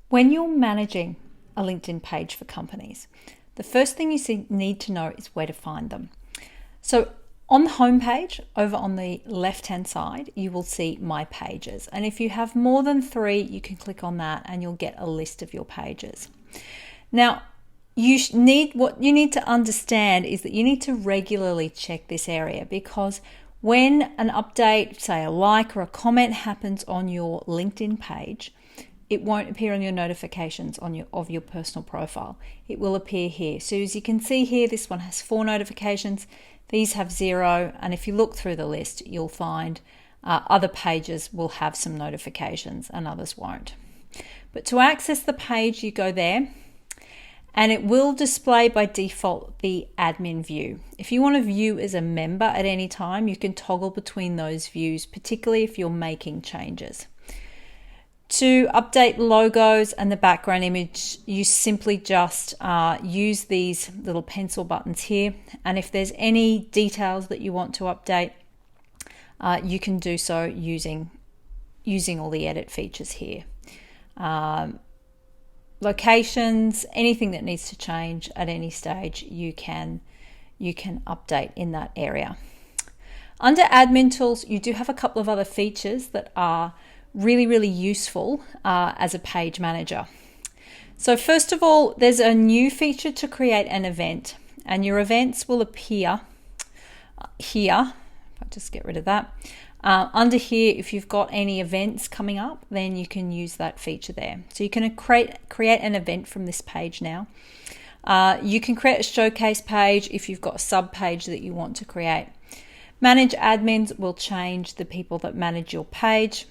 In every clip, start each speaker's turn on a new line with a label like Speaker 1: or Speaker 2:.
Speaker 1: When you're managing a LinkedIn page for companies, the first thing you need to know is where to find them. So on the home page, over on the left-hand side, you will see My Pages. And if you have more than 3, you can click on that and you'll get a list of your pages. Now, what you need to understand is that you need to regularly check this area, because when an update, say a like or a comment, happens on your LinkedIn page, it won't appear on your notifications of your personal profile. It will appear here. So as you can see here, this one has 4 notifications. These have 0. And if you look through the list, you'll find other pages will have some notifications and others won't. But to access the page, you go there, and it will display by default the admin view. If you want to view as a member at any time, you can toggle between those views, particularly if you're making changes. To update logos and the background image, you simply just use these little pencil buttons here. And if there's any details that you want to update, you can do so using all the edit features here. Locations, anything that needs to change at any stage, you can update in that area. Under admin tools, you do have a couple of other features that are really useful as a page manager. So first of all, there's a new feature to create an event, and your events will appear here. If I just get rid of that. Under here, if you've got any events coming up, then you can use that feature there. So you can create an event from this page now. You can create a showcase page if you've got a sub page that you want to create. Manage admins will change the people that manage your page.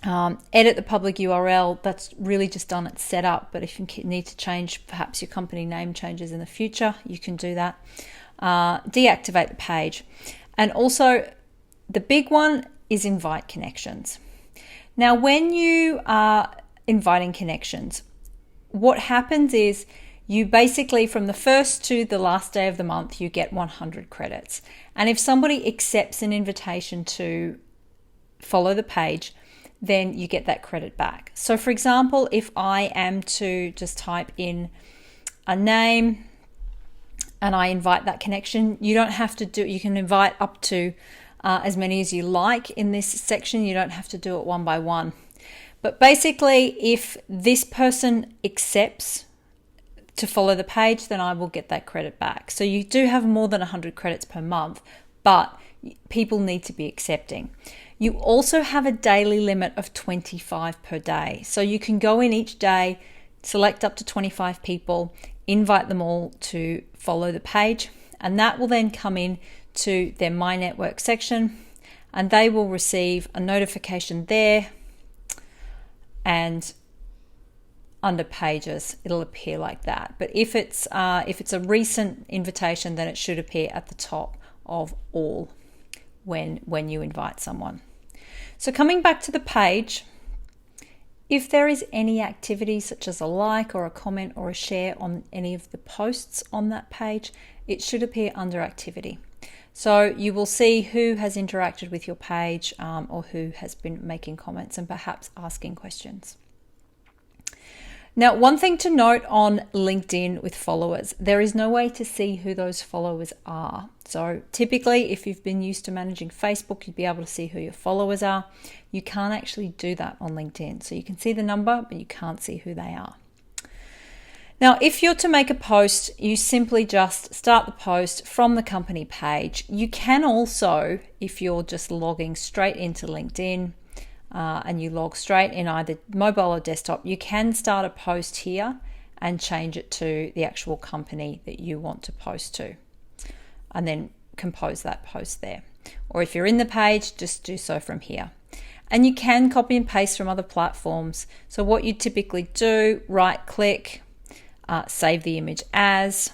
Speaker 1: Edit the public URL, that's really just done at setup, but if you need to change, perhaps your company name changes in the future, you can do that. Deactivate the page. And also, the big one is invite connections. Now, when you are inviting connections, what happens is you basically, from the first to the last day of the month, you get 100 credits. And if somebody accepts an invitation to follow the page, then you get that credit back. So for example, if I am to just type in a name and I invite that connection, you don't have to do, you can invite up to as many as you like in this section. You don't have to do it one by one. But basically, if this person accepts to follow the page, then I will get that credit back. So you do have more than 100 credits per month, but people need to be accepting. You also have a daily limit of 25 per day. So you can go in each day, select up to 25 people, invite them all to follow the page, and that will then come in to their My Network section, and they will receive a notification there, and under pages it'll appear like that. But if it's a recent invitation, then it should appear at the top of all when you invite someone. So coming back to the page, if there is any activity such as a like or a comment or a share on any of the posts on that page, it should appear under activity. So you will see who has interacted with your page or who has been making comments and perhaps asking questions. Now, one thing to note on LinkedIn with followers, there is no way to see who those followers are. So typically, if you've been used to managing Facebook, you'd be able to see who your followers are. You can't actually do that on LinkedIn. So you can see the number, but you can't see who they are. Now, if you're to make a post, you simply just start the post from the company page. You can also, if you're just logging straight into LinkedIn, and you log straight in either mobile or desktop, you can start a post here and change it to the actual company that you want to post to, and then compose that post there. Or if you're in the page, just do so from here. And you can copy and paste from other platforms. So what you typically do, right click, save the image as,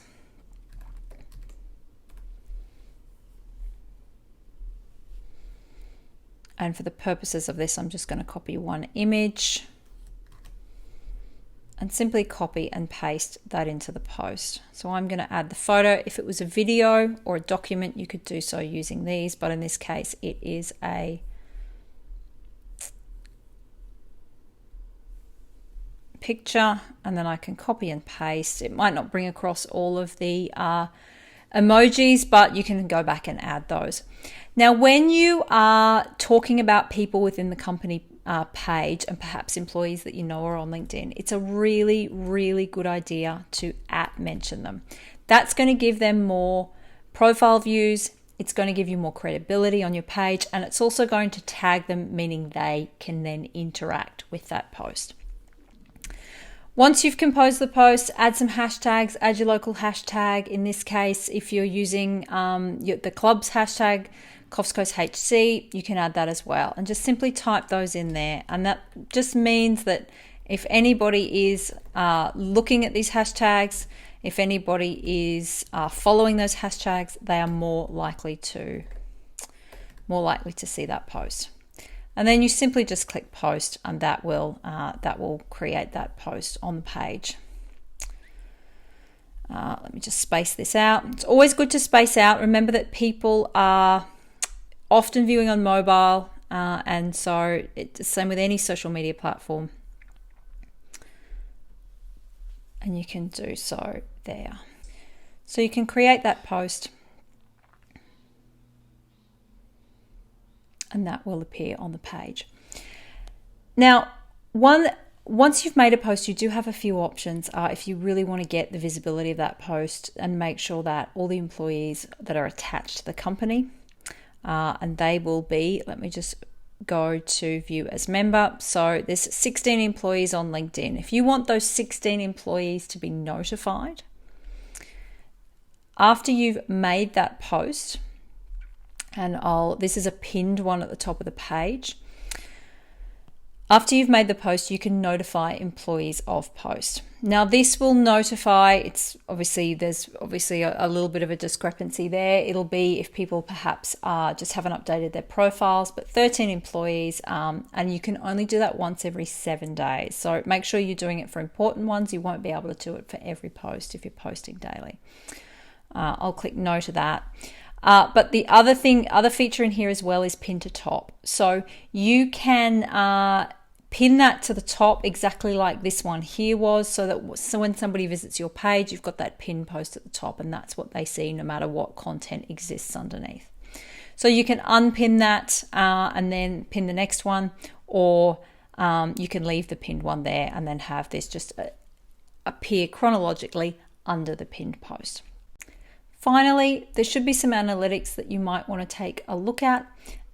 Speaker 1: and for the purposes of this, I'm just going to copy one image and simply copy and paste that into the post. So I'm going to add the photo. If it was a video or a document, you could do so using these, but in this case, it is a picture, and then I can copy and paste. It might not bring across all of the emojis, but you can go back and add those. Now, when you are talking about people within the company page and perhaps employees that you know are on LinkedIn, it's a really, really good idea to @mention them. That's going to give them more profile views. It's going to give you more credibility on your page, and it's also going to tag them, meaning they can then interact with that post. Once you've composed the post, add some hashtags, add your local hashtag. In this case, if you're using the club's hashtag, Cofsco's HC, you can add that as well. And just simply type those in there. And that just means that if anybody is looking at these hashtags, if anybody is following those hashtags, they are more likely to see that post. And then you simply just click post, and that will create that post on the page. Let me just space this out. It's always good to space out. Remember that people are often viewing on mobile, and so it's the same with any social media platform. And you can do so there. So you can create that post, and that will appear on the page. Now, once you've made a post, you do have a few options if you really want to get the visibility of that post and make sure that all the employees that are attached to the company, and they will be, let me just go to view as member. So there's 16 employees on LinkedIn. If you want those 16 employees to be notified, after you've made that post, and this is a pinned one at the top of the page. After you've made the post, you can notify employees of post. Now, this will notify, there's obviously a little bit of a discrepancy there. It'll be if people perhaps just haven't updated their profiles, but 13 employees, and you can only do that once every 7 days. So make sure you're doing it for important ones. You won't be able to do it for every post if you're posting daily. I'll click no to that. But the other feature in here as well is pin to top. So you can pin that to the top exactly like this one here was, so when somebody visits your page, you've got that pin post at the top, and that's what they see no matter what content exists underneath. So you can unpin that and then pin the next one, or you can leave the pinned one there and then have this just appear chronologically under the pinned post. Finally, there should be some analytics that you might want to take a look at,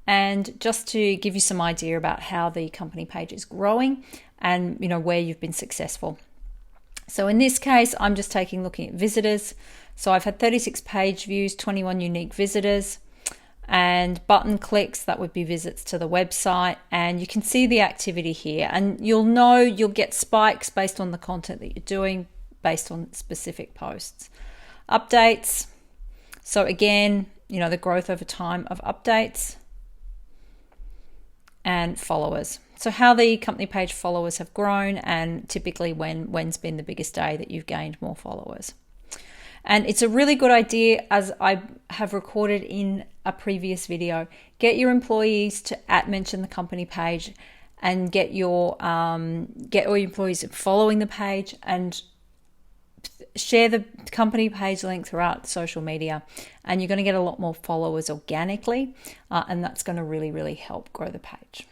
Speaker 1: and just to give you some idea about how the company page is growing and where you've been successful. So in this case, I'm just looking at visitors. So I've had 36 page views, 21 unique visitors, and button clicks, that would be visits to the website, and you can see the activity here, and you'll get spikes based on the content that you're doing based on specific posts. Updates. So again, the growth over time of updates, and followers. So how the company page followers have grown, and typically when's been the biggest day that you've gained more followers. And it's a really good idea, as I have recorded in a previous video, get your employees to @mention the company page, and get all your employees following the page, and share the company page link throughout social media, and you're going to get a lot more followers organically, and that's going to really, really help grow the page.